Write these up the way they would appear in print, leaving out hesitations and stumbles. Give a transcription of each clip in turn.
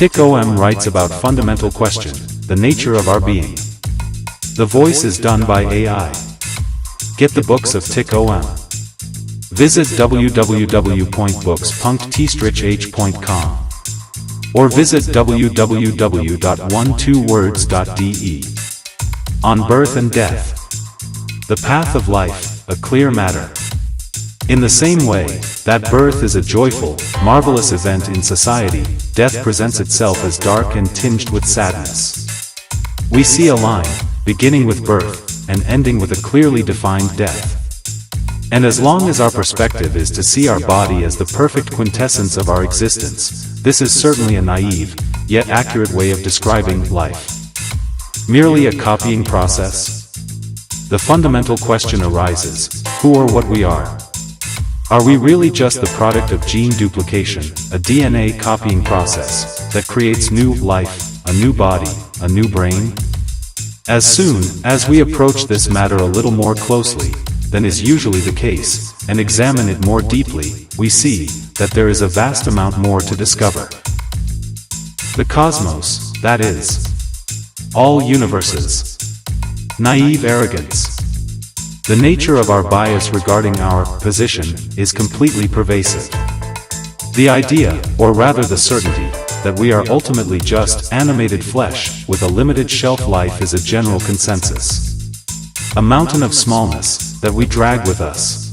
Thich Om writes about fundamental question, the nature of our being. The voice is done by AI. Get the books of Thich Om. Visit www.books.tinged.com or visit www.12words.de. On birth and death. The path of life, a clear matter. In the same way that birth is a joyful, marvelous event in society, death presents itself as dark and tinged with sadness. We see a line, beginning with birth, and ending with a clearly defined death. And as long as our perspective is to see our body as the perfect quintessence of our existence, this is certainly a naive, yet accurate way of describing life. Merely a copying process? The fundamental question arises, who or what we are. Are we really just the product of gene duplication, a DNA copying process, that creates new life, a new body, a new brain? As soon as we approach this matter a little more closely than is usually the case, and examine it more deeply, we see that there is a vast amount more to discover. The cosmos, that is. All universes. Naive arrogance. The nature of our bias regarding our position is completely pervasive. The idea, or rather the certainty, that we are ultimately just animated flesh with a limited shelf life is a general consensus. A mountain of smallness that we drag with us.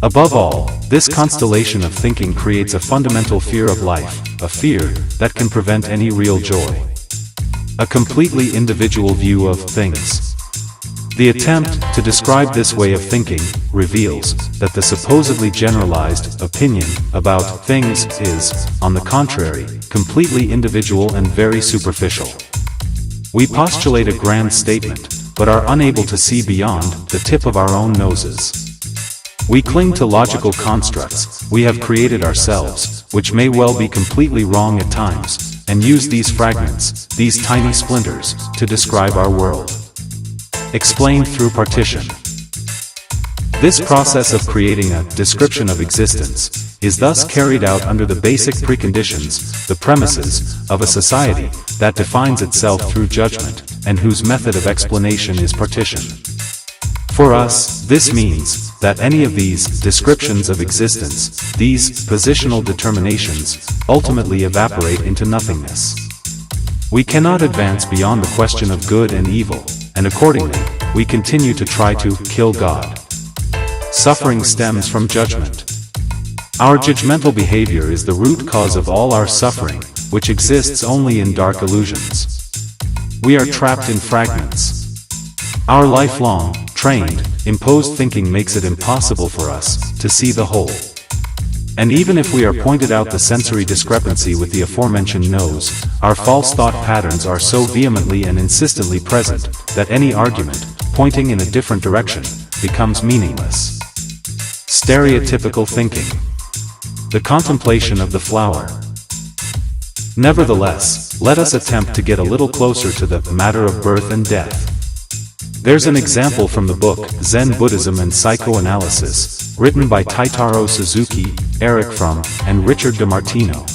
Above all, this constellation of thinking creates a fundamental fear of life, a fear that can prevent any real joy. A completely individual view of things. The attempt to describe this way of thinking reveals that the supposedly generalized opinion about things is, on the contrary, completely individual and very superficial. We postulate a grand statement, but are unable to see beyond the tip of our own noses. We cling to logical constructs we have created ourselves, which may well be completely wrong at times, and use these fragments, these tiny splinters, to describe our world. Explained through partition. This process of creating a description of existence is thus carried out under the basic preconditions, the premises, of a society that defines itself through judgment, and whose method of explanation is partition. For us, this means that any of these descriptions of existence, these positional determinations, ultimately evaporate into nothingness. We cannot advance beyond the question of good and evil, and accordingly, we continue to try to kill God. Suffering stems from judgment. Our judgmental behavior is the root cause of all our suffering, which exists only in dark illusions. We are trapped in fragments. Our lifelong, trained, imposed thinking makes it impossible for us to see the whole. And even if we are pointed out the sensory discrepancy with the aforementioned nose, our false thought patterns are so vehemently and insistently present that any argument, pointing in a different direction, becomes meaningless. Stereotypical thinking. The contemplation of the flower. Nevertheless, let us attempt to get a little closer to the matter of birth and death. There's an example from the book, Zen Buddhism and Psychoanalysis, written by Taitaro Suzuki, Eric Fromm, and Richard DiMartino.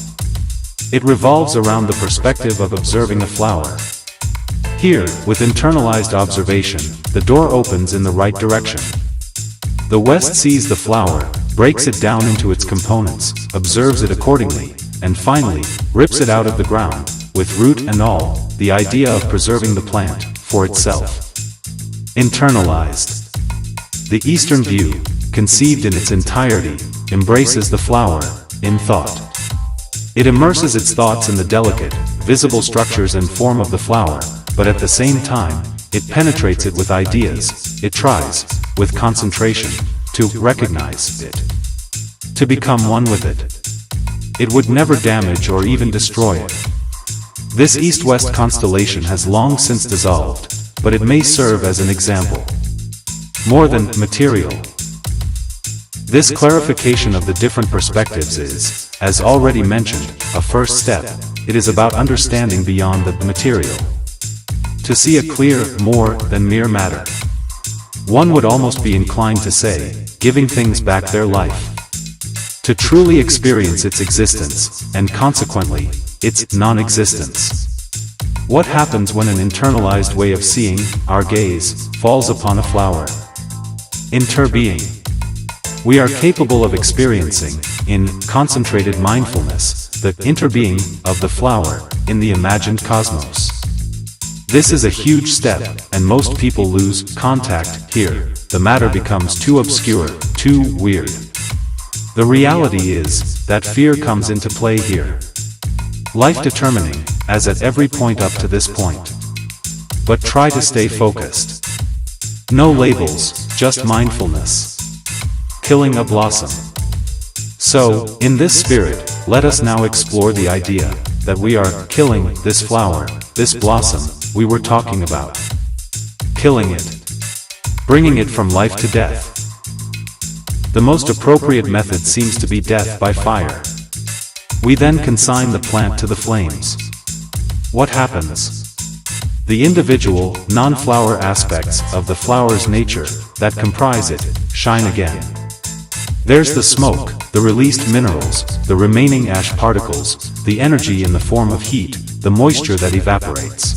It revolves around the perspective of observing a flower. Here, with internalized observation, the door opens in the right direction. The West sees the flower, breaks it down into its components, observes it accordingly, and finally, rips it out of the ground, with root and all, the idea of preserving the plant, for itself. Internalized. The Eastern view, conceived in its entirety, embraces the flower, in thought. It immerses its thoughts in the delicate, visible structures and form of the flower, but at the same time, it penetrates it with ideas, it tries, with concentration, to recognize it. To become one with it. It would never damage or even destroy it. This East-West constellation has long since dissolved, but it may serve as an example. More than material. This clarification of the different perspectives is, as already mentioned, a first step. It is about understanding beyond the material. To see a clear, more than mere matter. One would almost be inclined to say, giving things back their life. To truly experience its existence, and consequently, its non-existence. What happens when an internalized way of seeing, our gaze, falls upon a flower? Interbeing. We are capable of experiencing, in concentrated mindfulness, the interbeing of the flower in the imagined cosmos. This is a huge step, and most people lose contact here. The matter becomes too obscure, too weird. The reality is that fear comes into play here. Life-determining, as at every point up to this point. But try to stay focused. No labels, just mindfulness. Killing a blossom. So, in this spirit, let us now explore the idea that we are killing this flower, this blossom we were talking about. Killing it. Bringing it from life to death. The most appropriate method seems to be death by fire. We then consign the plant to the flames. What happens? The individual, non-flower aspects of the flower's nature that comprise it shine again. There's the smoke, the released minerals, the remaining ash particles, the energy in the form of heat, the moisture that evaporates.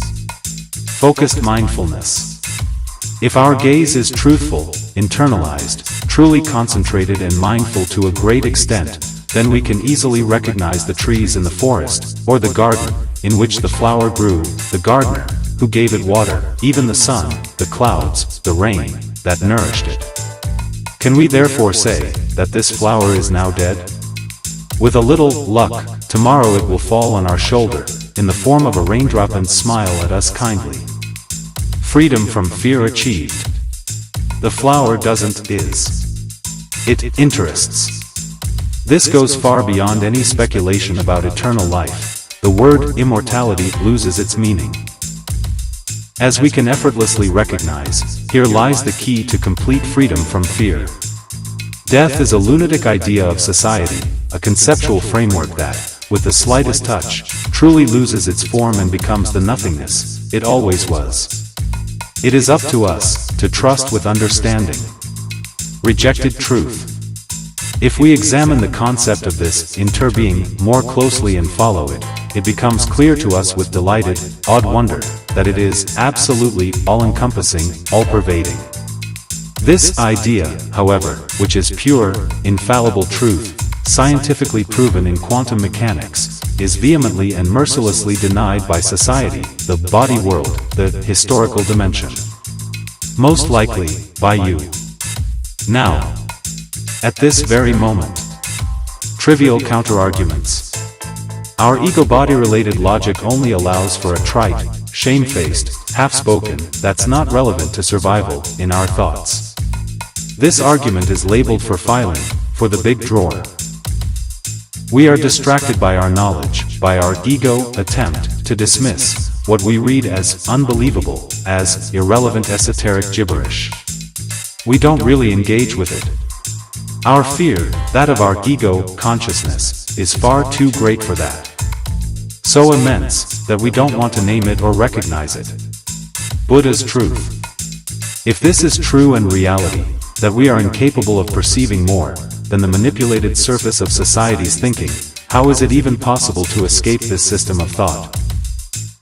Focused mindfulness. If our gaze is truthful, internalized, truly concentrated and mindful to a great extent, then we can easily recognize the trees in the forest, or the garden, in which the flower grew, the gardener, who gave it water, even the sun, the clouds, the rain, that nourished it. Can we therefore say that this flower is now dead? With a little luck, tomorrow it will fall on our shoulder, in the form of a raindrop and smile at us kindly. Freedom from fear achieved. The flower doesn't is. It interests. This goes far beyond any speculation about eternal life. The word immortality loses its meaning. As we can effortlessly recognize, here lies the key to complete freedom from fear. Death is a lunatic idea of society, a conceptual framework that, with the slightest touch, truly loses its form and becomes the nothingness it always was. It is up to us to trust with understanding. Rejected truth. If we examine the concept of this interbeing more closely and follow it, it becomes clear to us with delighted, awed wonder, that it is absolutely all-encompassing, all-pervading. This idea, however, which is pure, infallible truth, scientifically proven in quantum mechanics, is vehemently and mercilessly denied by society, the body world, the historical dimension. Most likely, by you. Now. At this very moment. Trivial counterarguments. Our ego-body related logic only allows for a trite, shamefaced, half-spoken, that's not relevant to survival, in our thoughts. This argument is labeled for filing, for the big drawer. We are distracted by our knowledge, by our ego attempt to dismiss what we read as unbelievable, as irrelevant esoteric gibberish. We don't really engage with it. Our fear, that of our ego consciousness, is far too great for that. So immense, that we don't want to name it or recognize it. Buddha's truth. If this is true and reality, that we are incapable of perceiving more than the manipulated surface of society's thinking, how is it even possible to escape this system of thought?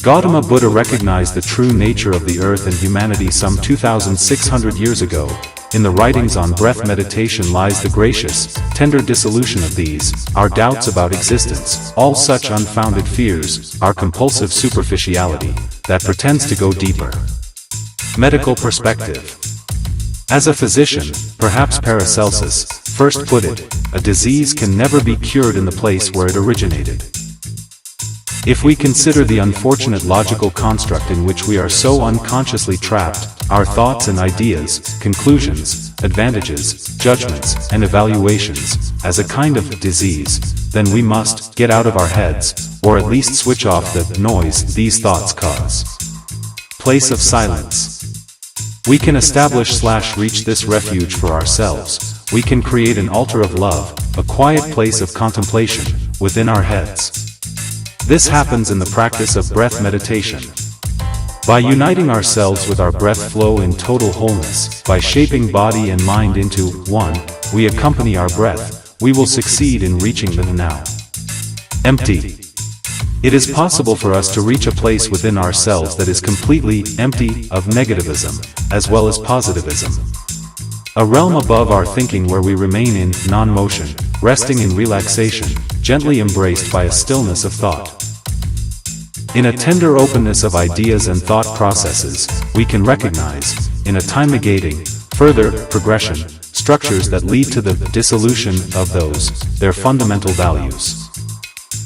Gautama Buddha recognized the true nature of the earth and humanity some 2,600 years ago. In the writings on breath meditation lies the gracious, tender dissolution of these, our doubts about existence, all such unfounded fears, our compulsive superficiality, that pretends to go deeper. Medical perspective. As a physician, perhaps Paracelsus first put it, a disease can never be cured in the place where it originated. If we consider the unfortunate logical construct in which we are so unconsciously trapped, our thoughts and ideas, conclusions, advantages, judgments, and evaluations, as a kind of disease, then we must get out of our heads, or at least switch off the noise these thoughts cause. Place of silence. We can establish/reach this refuge for ourselves. We can create an altar of love, a quiet place of contemplation, within our heads. This happens in the practice of breath meditation. By uniting ourselves with our breath flow in total wholeness, by shaping body and mind into one, we accompany our breath, we will succeed in reaching the now. Empty. It is possible for us to reach a place within ourselves that is completely empty of negativism, as well as positivism. A realm above our thinking where we remain in non-motion, resting in relaxation, gently embraced by a stillness of thought. In a tender openness of ideas and thought processes, we can recognize, in a time-negating, further progression, structures that lead to the dissolution of their fundamental values.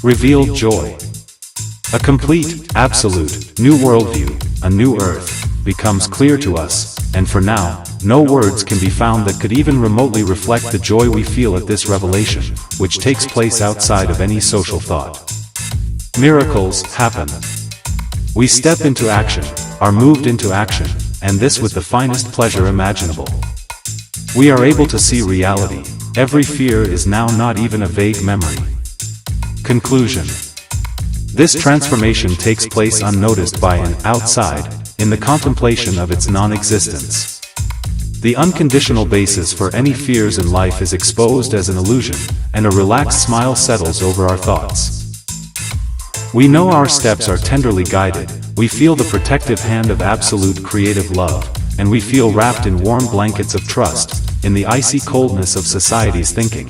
Revealed joy. A complete, absolute, new worldview, a new earth, becomes clear to us, and for now, no words can be found that could even remotely reflect the joy we feel at this revelation, which takes place outside of any social thought. Miracles happen. We step into action, are moved into action, and this with the finest pleasure imaginable. We are able to see reality. Every fear is now not even a vague memory. Conclusion. This transformation takes place unnoticed by an outside, in the contemplation of its non-existence. The unconditional basis for any fears in life is exposed as an illusion, and a relaxed smile settles over our thoughts. We know our steps are tenderly guided, we feel the protective hand of absolute creative love, and we feel wrapped in warm blankets of trust, in the icy coldness of society's thinking.